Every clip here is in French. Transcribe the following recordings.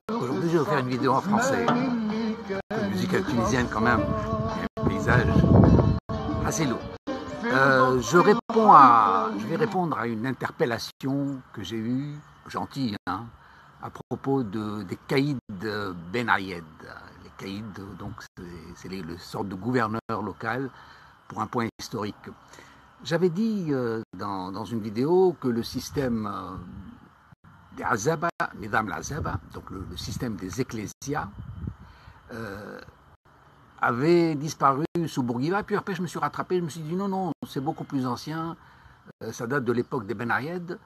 Aujourd'hui, je vais vous faire une vidéo en français. La musique tunisienne, quand même, un paysage assez lourd. Je vais répondre à une interpellation que j'ai eue, gentille, hein, à propos des caïds Ben Ayed. Les caïds, donc, c'est le sorte de gouverneur local pour un point historique. J'avais dit dans une vidéo que le système des Azaba, Nidam al-Azaba, donc le système des ecclésias, avait disparu sous Bourguiba. Puis après, je me suis rattrapé, je me suis dit non, c'est beaucoup plus ancien, ça date de l'époque des Ben Ayed.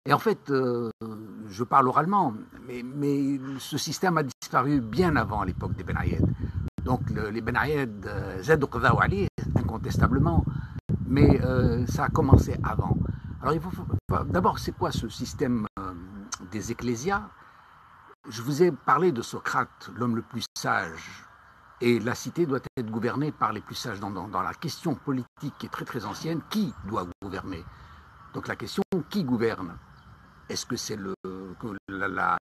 Et en fait, je parle oralement, mais ce système a disparu bien avant l'époque des Ben Ayed. Donc les Ben Ayed, Zed Qadha Ali, incontestablement, mais ça a commencé avant. Alors d'abord, c'est quoi ce système des ecclésias? Je vous ai parlé de Socrate, l'homme le plus sage, et la cité doit être gouvernée par les plus sages. Dans la question politique qui est très très ancienne, qui doit gouverner? Donc la question, qui gouverne? Est-ce que c'est la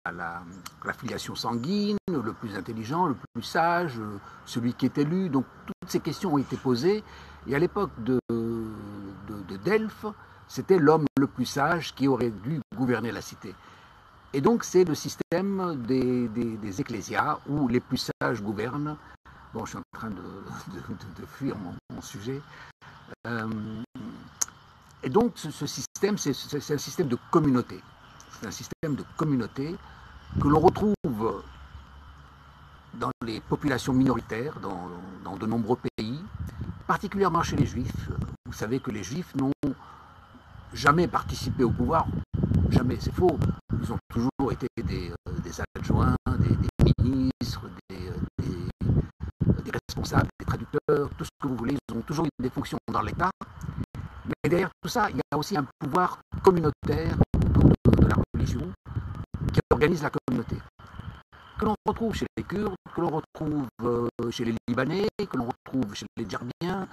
filiation sanguine, le plus intelligent, le plus sage, celui qui est élu? Donc toutes ces questions ont été posées. Et à l'époque de Delphes, c'était l'homme le plus sage qui aurait dû gouverner la cité. Et donc c'est le système des ecclésias où les plus sages gouvernent. Bon, je suis en train de fuir mon sujet. Et donc ce système, c'est un système de communauté. C'est un système de communauté que l'on retrouve dans les populations minoritaires, dans de nombreux pays, particulièrement chez les Juifs. Vous savez que les Juifs n'ont jamais participé au pouvoir, jamais, c'est faux. Ils ont toujours été des adjoints, des ministres, des responsables, des traducteurs, tout ce que vous voulez. Ils ont toujours eu des fonctions dans l'État. Mais derrière tout ça, il y a aussi un pouvoir communautaire autour de la religion qui organise la communauté. Que l'on retrouve chez les Kurdes, que l'on retrouve chez les Libanais, que l'on retrouve chez les Djerbiens,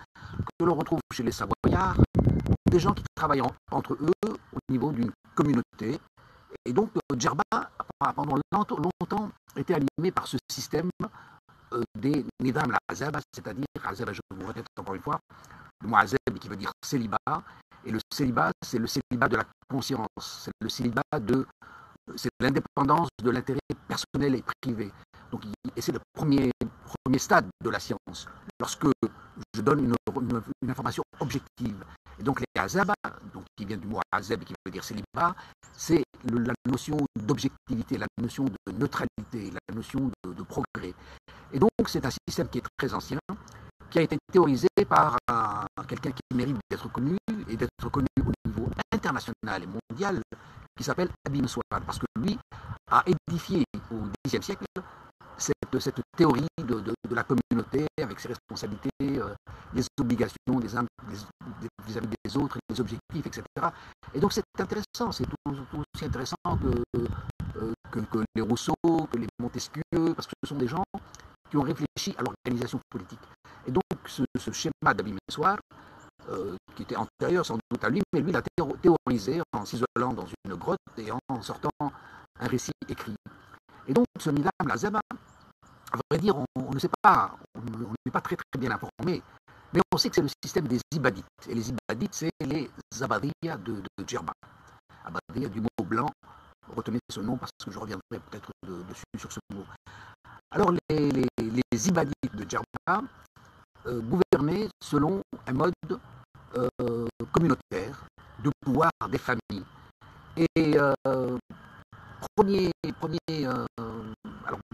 que l'on retrouve chez les Savoyards, des gens qui travaillent entre eux au niveau d'une communauté. Et donc Djerba, pendant longtemps, était animé par ce système des Nidam al-Azab, c'est-à-dire, Azab, je vous répète encore une fois, le mot Azab qui veut dire célibat, et le célibat, c'est le célibat de la conscience, c'est le célibat c'est l'indépendance de l'intérêt personnel et privé. Donc, et c'est le premier stade de la science, lorsque je donne une information objective. Et donc les azaba, donc qui vient du mot azab qui veut dire célibat, c'est la notion d'objectivité, la notion de neutralité, la notion de progrès. Et donc c'est un système qui est très ancien, qui a été théorisé par quelqu'un qui mérite d'être connu et d'être connu au niveau international et mondial, qui s'appelle Abi Mensouar, parce que lui a édifié au Xe siècle cette théorie de la communauté avec ses responsabilités, les obligations vis-à-vis des autres, les objectifs, etc. Et donc c'est intéressant, c'est tout aussi intéressant que les Rousseau, que les Montesquieu, parce que ce sont des gens qui ont réfléchi à l'organisation politique. Et donc ce schéma d'Abi Mensouar, qui était antérieur sans doute à lui, mais lui l'a théorisé en s'isolant dans une grotte et en sortant un récit écrit. Et donc ce Nidam al-Azaba, à vrai dire, on ne sait pas, on n'est pas très bien informé, mais on sait que c'est le système des Ibadites. Et les Ibadites, c'est les Abadiyya de Djerba. Abadiyya du mot blanc, retenez ce nom parce que je reviendrai peut-être dessus sur ce mot. Alors les Ibadites de Djerba gouvernaient selon un mode communautaire de pouvoir des familles. Et alors,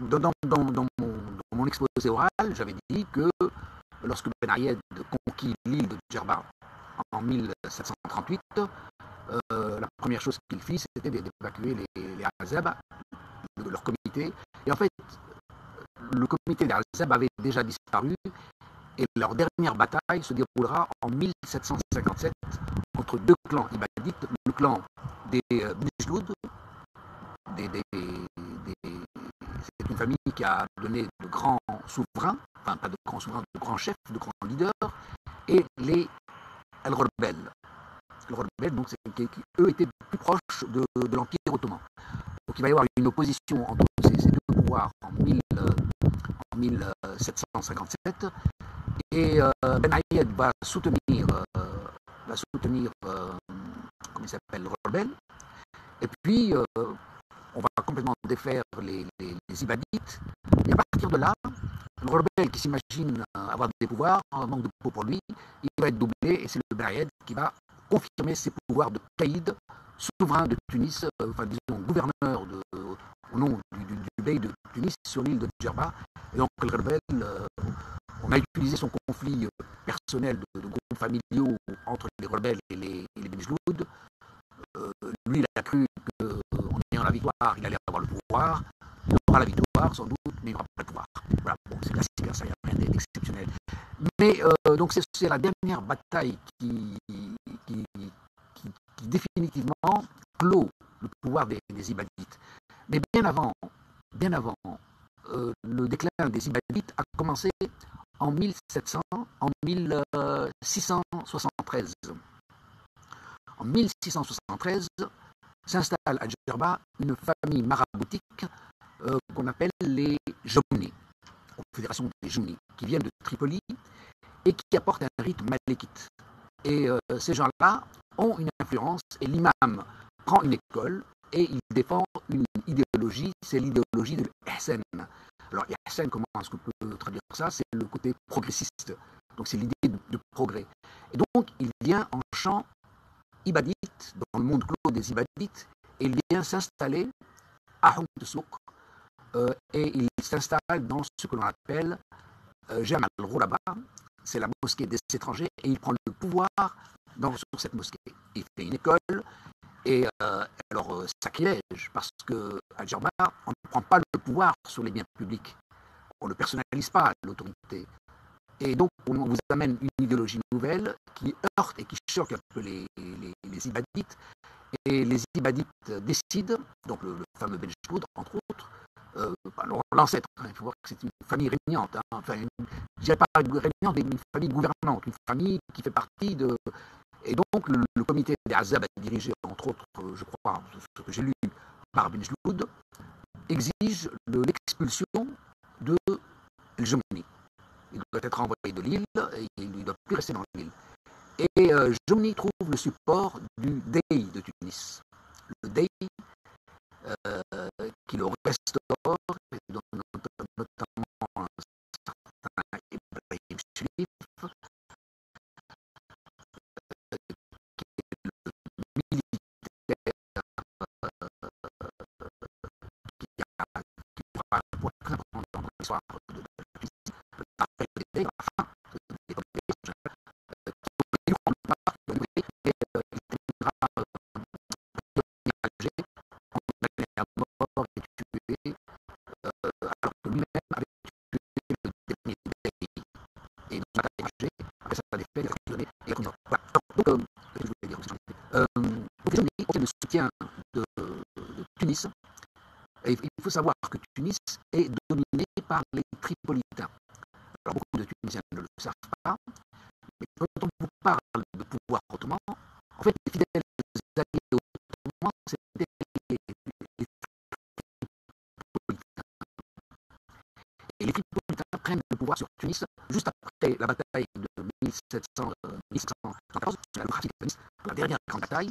dans mon exposé oral, j'avais dit que lorsque Ben Ayed conquit l'île de Djerba en 1738, la première chose qu'il fit, c'était d'évacuer les Azab de leur comité. Et en fait, le comité des Azab avait déjà disparu et leur dernière bataille se déroulera en 1757 entre deux clans ibadites, le clan des Bijloud, c'est une famille qui a donné de grands souverains, enfin pas de grands souverains, de grands chefs, de grands leaders, et les El-Rebel. El-Rebel, donc, qui eux étaient plus proches de l'Empire ottoman. Donc il va y avoir une opposition entre ces deux pouvoirs en 1757 et Ben Ayed va soutenir comment il s'appelle, le rebelle. Et puis on va complètement défaire les Ibadites. Et à partir de là, le rebelle qui s'imagine avoir des pouvoirs, un manque de peau pour lui, il va être doublé et c'est le Ben Ayed qui va confirmer ses pouvoirs de caïd, souverain de Tunis, enfin disons gouverneur au nom du bey de Tunis sur l'île de Djerba. Et donc le rebelle, on a utilisé son conflit personnel de groupes familiaux entre les rebelles et les Benjloud. Lui, il a cru qu'en ayant la victoire, il allait avoir le pouvoir. Il aura la victoire, sans doute, mais il n'aura pas le pouvoir. Voilà, bon, c'est classique, ça, il n'y a rien d'exceptionnel. Mais donc c'est la dernière bataille qui définitivement clôt le pouvoir des Ibadites. Mais bien avant le déclin des Ibadites a commencé en 1673. En 1673, s'installe à Djerba une famille maraboutique qu'on appelle les Jomni, confédération des Jomni, qui viennent de Tripoli et qui apportent un rite malékite. Et ces gens-là ont une influence et l'imam prend une école et il défend une idéologie, c'est l'idéologie de l'Ihsan. Alors l'Ihsan, comment est-ce qu'on peut traduire ça? C'est le côté progressiste, donc c'est l'idée de progrès. Et donc il vient en chant ibadite, dans le monde clos des ibadites, et il vient s'installer à Houm Souk, et il s'installe dans ce que l'on appelle Jam al-Ghuraba, c'est la mosquée des étrangers, et il prend le pouvoir sur cette mosquée. Il fait une école, et alors sacrilège, parce qu'à Djerba, on ne prend pas le pouvoir sur les biens publics, on ne personnalise pas l'autorité. Et donc, on vous amène une idéologie nouvelle qui heurte et qui choque un peu les Ibadites. Et les Ibadites décident, donc le fameux Benjloud, entre autres, l'ancêtre, il faut voir que c'est une famille régnante, enfin, je ne dirais pas régnante, mais une famille gouvernante, une famille qui fait partie de... Et donc, le comité des Azab, dirigé, entre autres, je crois, ce que j'ai lu par Benjloud, exige l'expulsion de El Jomni. Il doit être envoyé de l'île et il ne doit plus rester dans l'île. Et Jomni trouve le support du Dey de Tunis. Le Dey qui le restaure, et dont notamment un certain Ibrahim Chérif, qui est le militaire qui aura un poids très important dans l'histoire de la Tunisie. Après le Dey, à la fin, des le soutien de Tunis. Et il faut savoir que Tunis est dominé par les Tripolitains. Alors beaucoup de Tunisiens ne le savent pas, mais quand on vous parle de pouvoir ottoman, en fait les fidèles alliés ottomans, c'était les Tripolitains. Et les Tripolitains prennent le pouvoir sur Tunis juste après la bataille de 1714, la dernière grande bataille.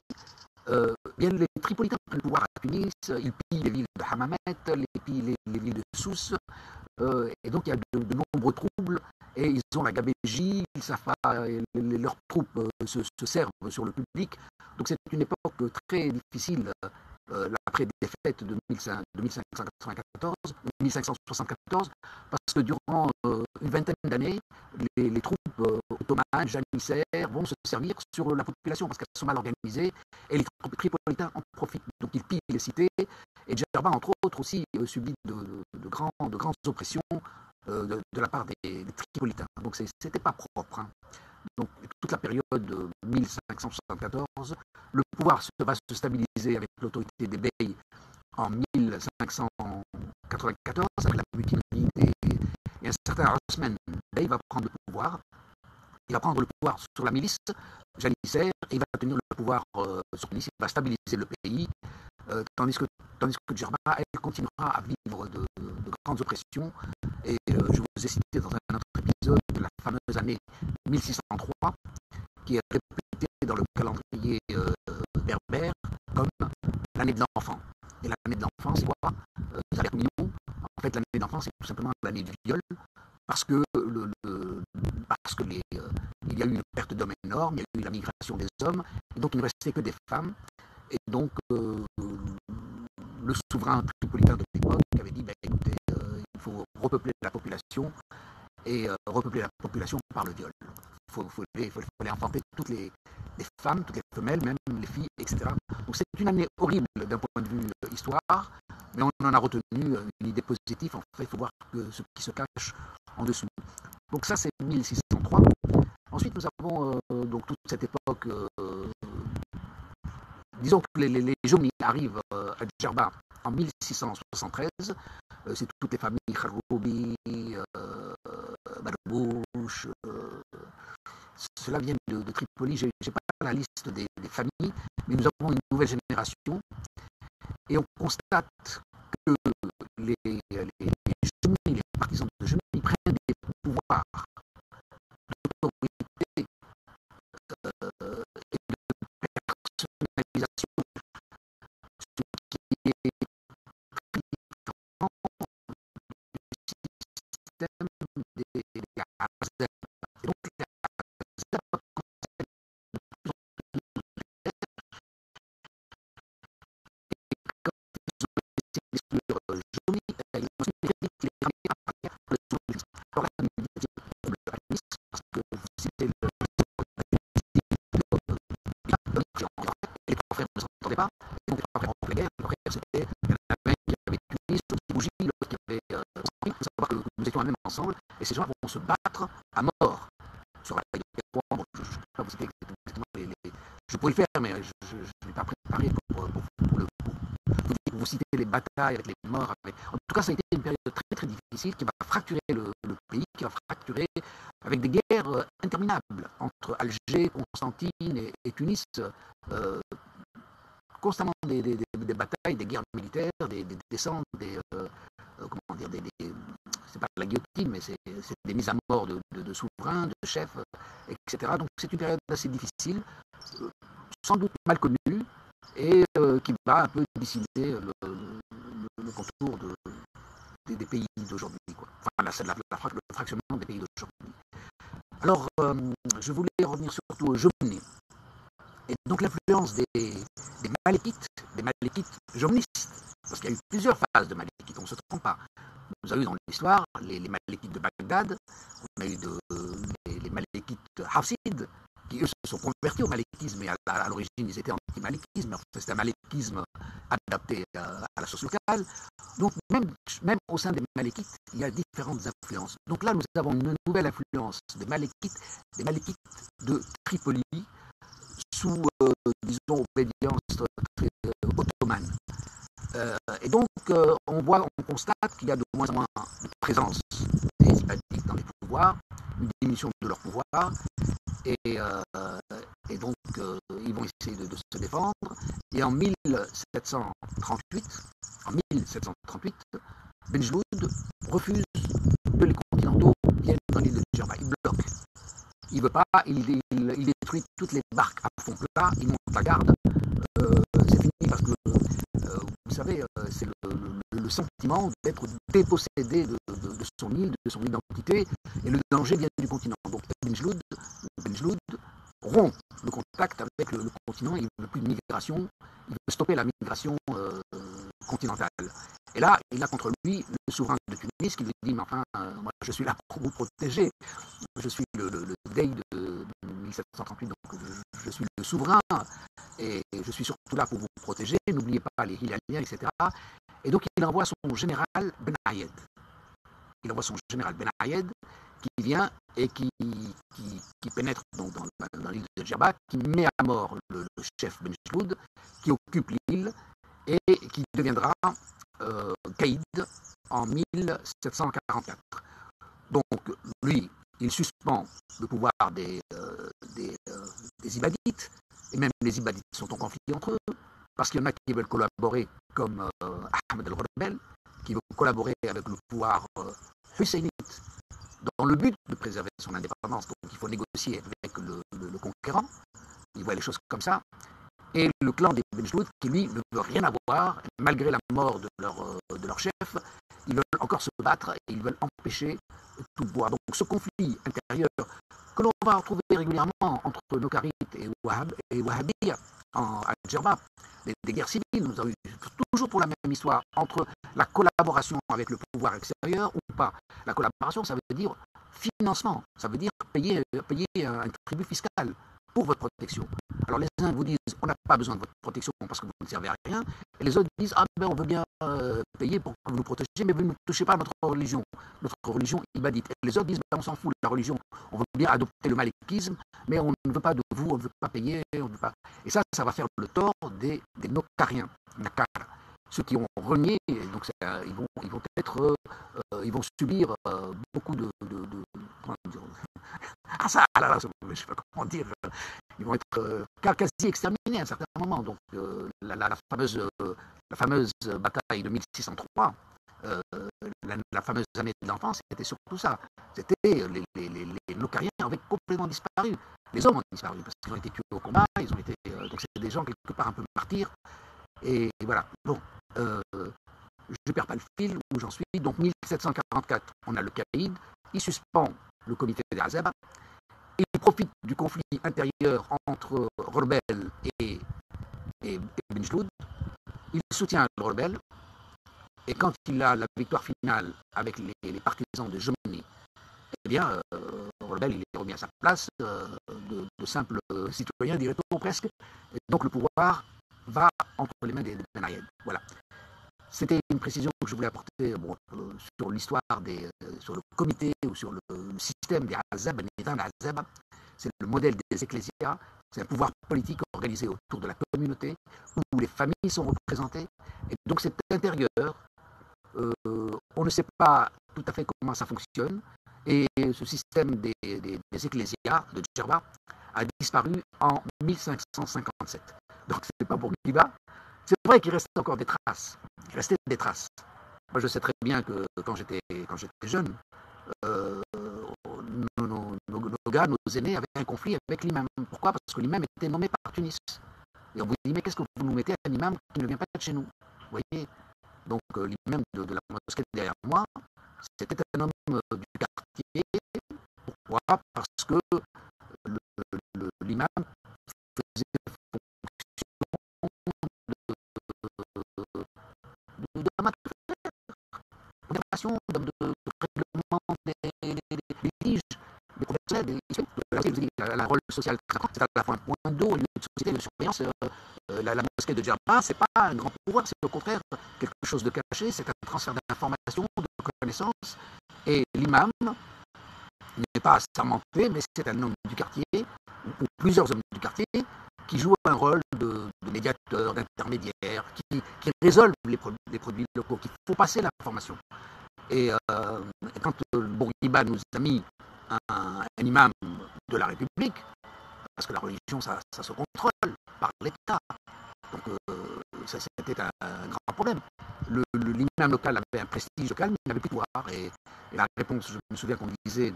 Bien, les Tripolitains prennent le pouvoir à Tunis, ils pillent les villes de Hammamet, ils pillent les villes de Sousse, et donc il y a de nombreux troubles, et ils ont la gabégie, ils savent pas, leurs troupes se servent sur le public, donc c'est une époque très difficile, l'après-défaite de 1574, parce que durant une vingtaine d'années, les troupes ottomanes, janissaires, vont se servir sur la population parce qu'elles sont mal organisées et les Tripolitains en profitent. Donc ils pillent les cités et Djerba, entre autres, aussi subit de grandes oppressions de la part des Tripolitains. Donc c'était pas propre. Donc toute la période de 1574, le pouvoir va se stabiliser avec l'autorité des beys en 1594 avec la mutinerie et un certain Osman Bey va prendre le pouvoir. Il va prendre le pouvoir sur la milice janissaire et il va tenir le pouvoir sur Tunis, il va stabiliser le pays, tandis que tandis que Djerba, elle continuera à vivre de grandes oppressions. Et je vous ai cité dans un autre épisode la fameuse année 1603, qui est répétée dans le calendrier berbère comme l'année de l'enfant. Et l'année de l'enfant, c'est quoi? Ça a l'air mignon. En fait, l'année de l'enfant, c'est tout simplement l'année du viol, parce que, il y a eu une perte d'hommes énorme, il y a eu la migration des hommes, et donc il ne restait que des femmes. Et donc, le souverain tripolitain de l'époque avait dit, écoutez, il faut repeupler la population, et repeupler la population par le viol. Il fallait enfanter toutes les femmes, toutes les femelles, même les filles, etc. Donc c'est une année horrible d'un point de vue histoire, mais on en a retenu une idée positive. En fait, il faut voir ce qui se cache en dessous. Donc ça, c'est 1603. Ensuite, nous avons donc toute cette époque. Disons que les Jomni arrivent à Djerba en 1673. C'est toutes les familles Kharoubi, Badbouch. Cela vient de Tripoli. Je n'ai pas la liste des familles, mais nous avons une nouvelle génération. Et on constate que les Jomni, les partisans de Jomni, prennent des pouvoirs d'autorité et de personnalisation, ce qui est système des Hazara. Et donc, les Hazara nous étions même ensemble, et ces gens vont se battre à mort sur la taille de Bon, je ne peux pas vous citer exactement je pourrais le faire, mais je n'ai pas préparé pour vous citer les batailles avec les morts. En tout cas, ça a été une période très très difficile qui va fracturer le pays, qui va fracturer avec des guerres interminables entre Alger, Constantine et Tunis. Constamment des batailles, des guerres militaires, des descentes, comment dire, c'est pas la guillotine, mais c'est des mises à mort de souverains, de chefs, etc. Donc c'est une période assez difficile, sans doute mal connue, et qui va un peu décider le contour des pays d'aujourd'hui, enfin le fractionnement des pays d'aujourd'hui. Alors, je voulais revenir surtout aux Jomni. Et donc l'influence des Malékites jomnistes, parce qu'il y a eu plusieurs phases de Malékites, on ne se trompe pas. Nous avons eu dans l'histoire les Malékites de Bagdad, on a eu les Malékites Hafsides, qui eux se sont convertis au malékisme, et à l'origine ils étaient anti-malékisme, mais en fait c'était un malékisme adapté à la sauce locale. Donc même au sein des Malékites, il y a différentes influences. Donc là nous avons une nouvelle influence des Malékites de Tripoli, sous, disons, obédience ottomane. Et donc, on constate qu'il y a de moins en moins de présence des Ibadites dans les pouvoirs, une diminution de leur pouvoir, et donc, ils vont essayer de se défendre. Et en 1738, Benjeloud refuse que les continentaux viennent dans l'île de Djerba. Il bloque. Il ne veut pas, il détruit toutes les barques à fond plat, il monte la garde. C'est fini parce que, vous savez, c'est le sentiment d'être dépossédé de son île, de son identité, et le danger vient du continent. Donc Benjeloud rompt le contact avec le continent, il ne veut plus de migration, il veut stopper la migration continentale. Et là, il a contre lui le souverain de Tunis qui lui dit, mais enfin, moi je suis là pour vous protéger, je suis le Dey de 1738, donc je suis le souverain, et je suis surtout là pour vous protéger, n'oubliez pas les Hilaliens, etc. Et donc il envoie son général Ben Ayed. Qui vient et qui pénètre donc dans l'île de Djerba, qui met à mort le chef Benjeloud, qui occupe l'île et qui deviendra caïd en 1744. Donc lui, il suspend le pouvoir des Ibadites, et même les Ibadites sont en conflit entre eux, parce qu'il y en a qui veulent collaborer comme Ahmed el-Ghorabel, qui veut collaborer avec le pouvoir husseynite dans le but de préserver son indépendance. Donc il faut négocier avec le conquérant. Ils voient les choses comme ça. Et le clan des Benjloud, qui lui ne veut rien avoir, malgré la mort de leur chef, ils veulent encore se battre et ils veulent empêcher tout pouvoir. Donc ce conflit intérieur que l'on va retrouver régulièrement entre Nokkarites et Wahhabiyya à Djerba, des guerres civiles, nous avons eu toujours pour la même histoire, entre la collaboration avec le pouvoir extérieur ou pas. La collaboration, ça veut dire financement, ça veut dire payer un tribut fiscal pour votre protection. Alors les uns vous disent on n'a pas besoin de votre protection parce que vous ne servez à rien, et les autres disent ah ben on veut bien payer pour que vous nous protégiez, mais vous ne touchez pas à notre religion ibadite. Et les autres disent ben, on s'en fout de la religion, on veut bien adopter le malikisme, mais on ne veut pas de vous, on ne veut pas payer, on ne veut pas. Et ça va faire le tort des Nokkariens, Nakar. Ceux qui ont renié, donc ils vont être, ils vont subir beaucoup de comment dire, ah ça, là, je ne sais pas comment dire, ils vont être quasi exterminés à un certain moment. Donc la fameuse bataille de 1603, la fameuse année de l'enfance, c'était surtout ça. C'était les Nokkariens avaient complètement disparu. Les hommes ont disparu parce qu'ils ont été tués au combat, ils ont été, donc c'est des gens quelque part un peu martyrs. Et voilà. Bon, je ne perds pas le fil où j'en suis. Donc 1744, on a le caïd, il suspend le comité des Azab, il profite du conflit intérieur entre Ghorabel et Benjloud, il soutient Ghorabel, et quand il a la victoire finale avec les partisans de Jomini, eh bien, Ghorabel il est remis à sa place de simple citoyen, dirait-on presque, et donc le pouvoir va entre les mains des Ben Ayed. Voilà. C'était une précision que je voulais apporter sur l'histoire sur le comité ou sur le système des Azab, c'est le modèle des ecclésias, c'est un pouvoir politique organisé autour de la communauté où les familles sont représentées. Et donc c'est intérieur, on ne sait pas tout à fait comment ça fonctionne. Et ce système des ecclésias de Djerba a disparu en 1557. Donc c'est pas pour Kiba. C'est vrai qu'il reste encore des traces. Il restait des traces. Moi, je sais très bien que quand j'étais jeune, nos gars, nos aînés avaient un conflit avec l'imam. Pourquoi? Parce que l'imam était nommé par Tunis. Et on vous dit, mais qu'est-ce que vous nous mettez un imam qui ne vient pas de chez nous? Vous voyez? Donc l'imam de la mosquée derrière moi, c'était un homme du quartier. Pourquoi? Parce que l'imam faisait de règlement des litiges, des professionnels, la rôle social, c'est à la fois un point d'eau, un lieu de société, de surveillance. La mosquée de Djerba, c'est pas un grand pouvoir, c'est au contraire quelque chose de caché, c'est un transfert d'informations, de connaissances. Et l'imam n'est pas assermenté, mais c'est un homme du quartier, ou plusieurs hommes du quartier, qui jouent un rôle de médiateur, d'intermédiaire, qui résolvent les produits locaux, qui font passer l'information. Et quand Bourguiba nous a mis un imam de la République, parce que la religion, ça se contrôle par l'État. Donc ça, c'était un grand problème. L'imam local avait un prestige local, mais il n'avait plus de pouvoir. Et la réponse, je me souviens qu'on disait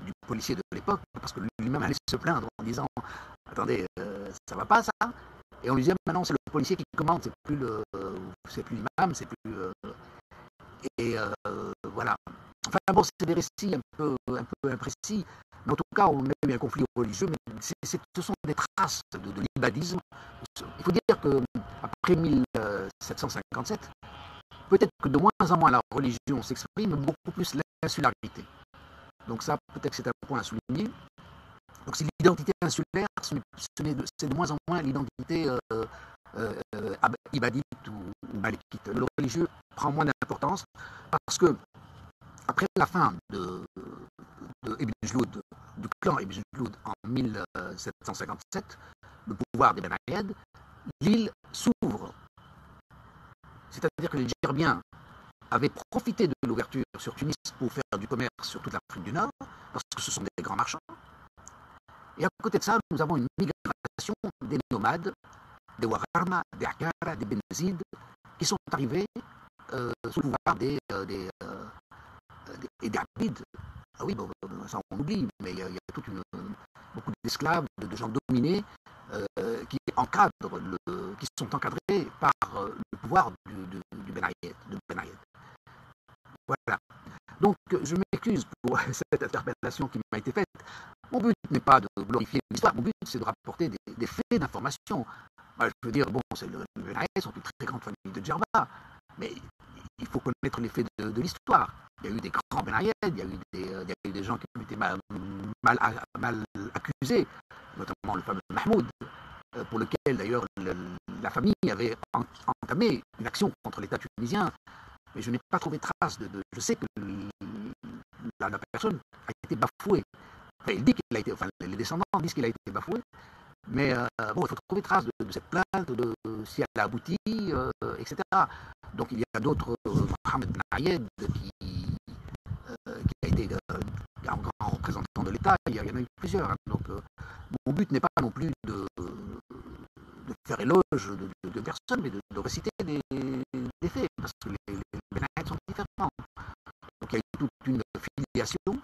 du policier de l'époque, parce que l'imam allait se plaindre en disant « Attendez, ça va pas ça ?» Et on lui disait « Maintenant, c'est le policier qui commande, c'est plus l'imam, c'est plus... Et voilà. Enfin bon, c'est des récits un peu imprécis, mais en tout cas, on a eu un conflit religieux, mais ce sont des traces de l'ibadisme. Il faut dire qu'après 1757, peut-être que de moins en moins la religion s'exprime, mais beaucoup plus l'insularité. Donc ça, peut-être que c'est un point à souligner. Donc c'est l'identité insulaire, c'est de moins en moins l'identité ibadite ou malékite. Le religieux prend moins d'importance parce que après la fin de Ibn Jloud, du clan Ibn Jloud en 1757, le pouvoir des Ben Ayed, l'île s'ouvre. C'est-à-dire que les Djerbiens avaient profité de l'ouverture sur Tunis pour faire du commerce sur toute l'Afrique du Nord, parce que ce sont des grands marchands. Et à côté de ça, nous avons une migration des nomades des Wararma, des Akara, des Benazid, qui sont arrivés sous le pouvoir des Abides. Ah oui, bon, ça on oublie, mais il y a beaucoup d'esclaves, de gens dominés qui sont encadrés par le pouvoir du Benayed. Voilà. Donc, je m'excuse pour cette interpellation qui m'a été faite. Mon but n'est pas de glorifier l'histoire, mon but c'est de rapporter des faits d'information. Je veux dire, bon, le Benayed sont une très grande famille de Djerba, mais il faut connaître les faits de l'histoire. Il y a eu des grands Benayed, il y a eu des gens qui ont été mal accusés, notamment le fameux Mahmoud, pour lequel d'ailleurs la famille avait entamé une action contre l'État tunisien, mais je n'ai pas trouvé trace je sais que la personne a été bafouée. Enfin, il dit qu'il a été, enfin, les descendants disent qu'il a été bafoué, mais bon, il faut trouver trace de cette plainte, de si elle a abouti, etc. Donc il y a d'autres, Mohamed Ben Ayed, qui a été un grand représentant de l'État, il y en a eu plusieurs. Hein. Donc mon but n'est pas non plus de faire éloge de personnes, mais de réciter des faits, parce que les Benayed sont différents. Donc il y a eu toute une filiation.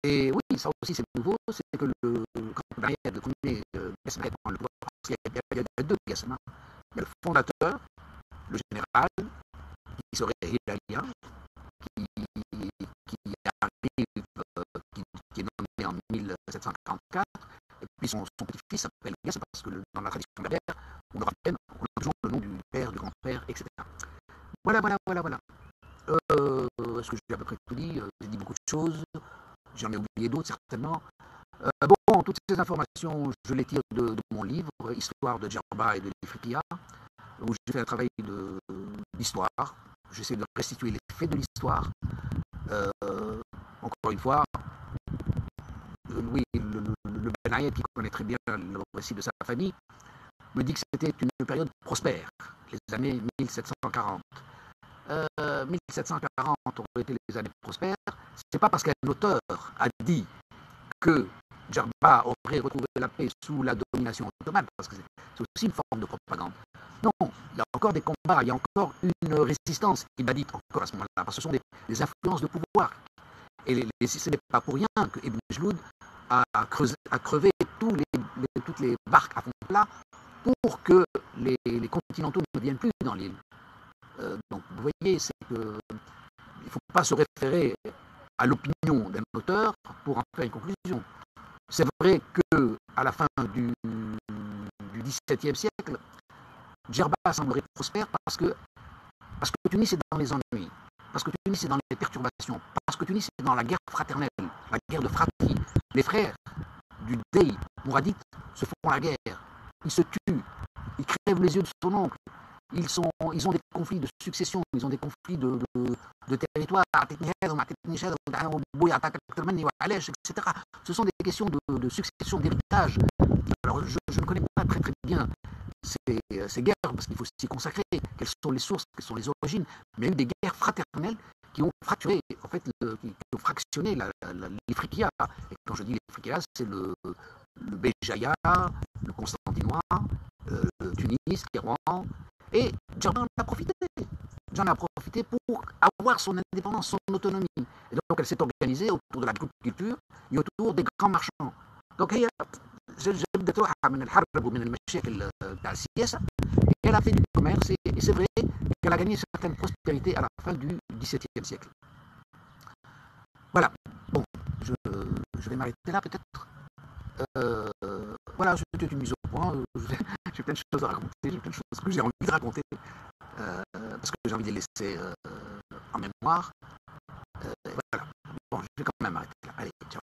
Et oui, ça aussi c'est nouveau, c'est que quand Benayed, le premier Gassama prend le pouvoir, parce qu'il y a deux Gassama. Il y a le fondateur, le général, qui serait hilalien, qui est nommé en 1744, et puis son petit-fils s'appelle Gassama, parce que dans la tradition de la guerre, on le rappelle, on a toujours le nom du père, du grand-père, etc. Voilà. Est-ce que j'ai à peu près tout dit? J'ai dit beaucoup de choses, j'en ai oublié d'autres certainement. Bon, toutes ces informations, je les tire de mon livre, Histoire de Djerba et de l'Ifriqiya, où j'ai fait un travail d'histoire. J'essaie de restituer les faits de l'histoire. Encore une fois, oui, le Benayed, qui connaît très bien le récit de sa famille, me dit que c'était une période prospère, les années 1740. 1740 auraient été les années prospères. C'est pas parce qu'un auteur a dit que Djerba aurait retrouvé la paix sous la domination ottomane, parce que c'est aussi une forme de propagande. Non, il y a encore des combats, il y a encore une résistance qui m'a dit encore à ce moment-là, parce que ce sont des influences de pouvoir. Et ce n'est pas pour rien que Ibn Jloud a crevé toutes les barques à fond plat pour que les continentaux ne viennent plus dans l'île. Donc vous voyez, c'est que il ne faut pas se référer à l'opinion d'un auteur pour en faire une conclusion. C'est vrai qu'à la fin du XVIIe siècle, Djerba semblerait prospère parce que Tunis est dans les ennuis, parce que Tunis est dans les perturbations, parce que Tunis est dans la guerre fraternelle, la guerre de fratrie. Les frères du Dey Mouradite se font la guerre, ils se tuent, ils crèvent les yeux de son oncle. Ils ont des conflits de succession, ils ont des conflits de territoire, etc. Ce sont des questions de succession, d'héritage. Alors, je ne connais pas très bien ces guerres, parce qu'il faut s'y consacrer, quelles sont les sources, quelles sont les origines, mais il y a eu des guerres fraternelles qui ont fracturé, en fait, qui ont fractionné l'Ifriqiya. Et quand je dis l'Ifriqiya, c'est le Béjaïa, le Constantinois, Tunis, Kérouan. Et Djerba en a profité. J'en ai profité pour avoir son indépendance, son autonomie. Et donc elle s'est organisée autour de l'agriculture et autour des grands marchands. Donc elle a fait du commerce et c'est vrai qu'elle a gagné une certaine prospérité à la fin du XVIIe siècle. Voilà. Bon, je vais m'arrêter là peut-être. Voilà, c'était une mise au point. J'ai plein de choses à raconter, j'ai plein de choses que j'ai envie de raconter, parce que j'ai envie de les laisser en mémoire. Voilà. Bon, je vais quand même arrêter là. Allez, ciao.